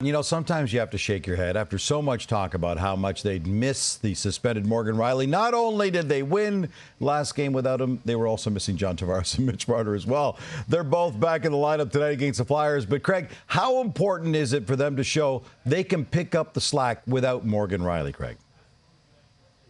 You know, sometimes you have to shake your head after so much talk about how much they'd miss the suspended Morgan Rielly. Not only did they win last game without him, they were also missing John Tavares and Mitch Marner as well. They're both back in the lineup tonight against the Flyers. But, Craig, how important is it for them to show they can pick up the slack without Morgan Rielly, Craig?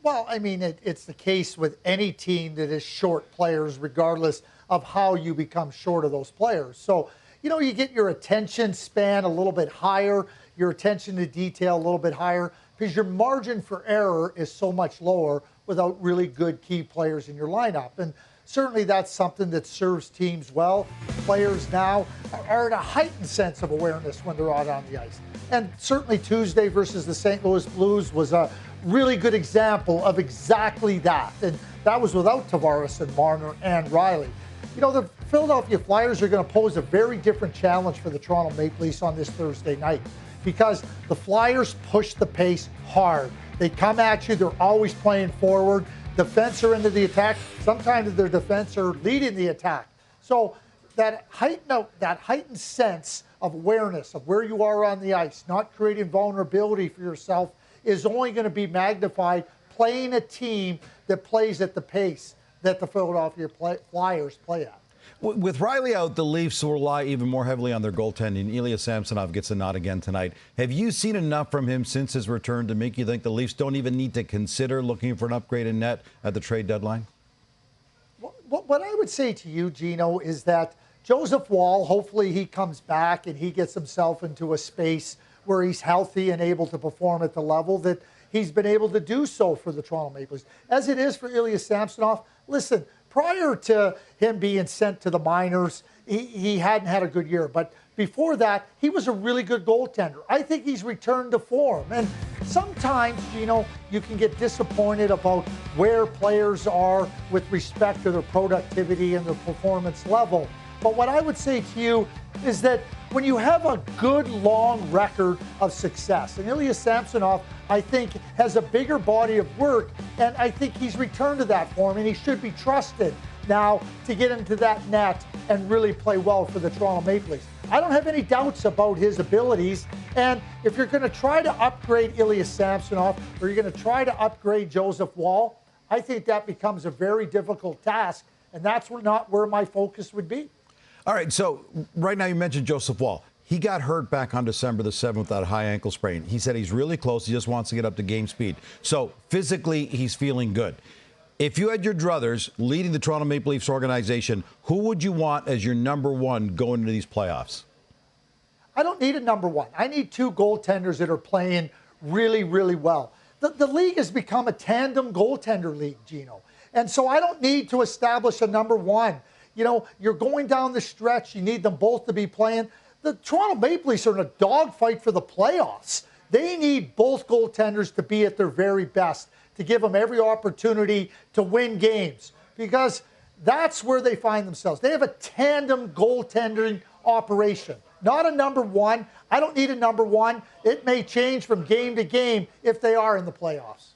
Well, I mean, it's the case with any team that is short players, regardless of how you become short of those players. So, you know, you get your attention span a little bit higher, your attention to detail a little bit higher, because your margin for error is so much lower without really good key players in your lineup. And certainly that's something that serves teams well. Players now are in a heightened sense of awareness when they're out on the ice. And certainly Tuesday versus the St. Louis Blues was a really good example of exactly that. And that was without Tavares and Marner and Rielly. You know, the Philadelphia Flyers are going to pose a very different challenge for the Toronto Maple Leafs on this Thursday night because the Flyers push the pace hard. They come at you. They're always playing forward. Defense are into the attack. Sometimes their defense are leading the attack. So that heightened sense of awareness of where you are on the ice, not creating vulnerability for yourself, is only going to be magnified playing a team that plays at the pace that the Philadelphia Flyers play at. With Rielly out, the Leafs will rely even more heavily on their goaltending. Ilya Samsonov gets a nod again tonight. Have you seen enough from him since his return to make you think the Leafs don't even need to consider looking for an upgrade in net at the trade deadline? What I would say to you, Gino, is that Joseph Woll, hopefully he comes back and he gets himself into a space where he's healthy and able to perform at the level that he's been able to do so for the Toronto Maple Leafs. As it is for Ilya Samsonov, listen, prior to him being sent to the minors, he hadn't had a good year. But before that, he was a really good goaltender. I think he's returned to form. And sometimes, you know, you can get disappointed about where players are with respect to their productivity and their performance level. But what I would say to you is that when you have a good, long record of success, and Ilya Samsonov, I think, has a bigger body of work, and I think he's returned to that form, and he should be trusted now to get into that net and really play well for the Toronto Maple Leafs. I don't have any doubts about his abilities, and if you're going to try to upgrade Ilya Samsonov, or you're going to try to upgrade Joseph Woll, I think that becomes a very difficult task, and that's not where my focus would be. All right, so right now you mentioned Joseph Woll. He got hurt back on December the 7th with that high ankle sprain. He said he's really close. He just wants to get up to game speed. So physically, he's feeling good. If you had your druthers leading the Toronto Maple Leafs organization, who would you want as your number one going into these playoffs? I don't need a number one. I need two goaltenders that are playing really, really well. The league has become a tandem goaltender league, Gino. And so I don't need to establish a number one. You know, you're going down the stretch. You need them both to be playing. The Toronto Maple Leafs are in a dogfight for the playoffs. They need both goaltenders to be at their very best to give them every opportunity to win games because that's where they find themselves. They have a tandem goaltending operation, not a number one. I don't need a number one. It may change from game to game if they are in the playoffs.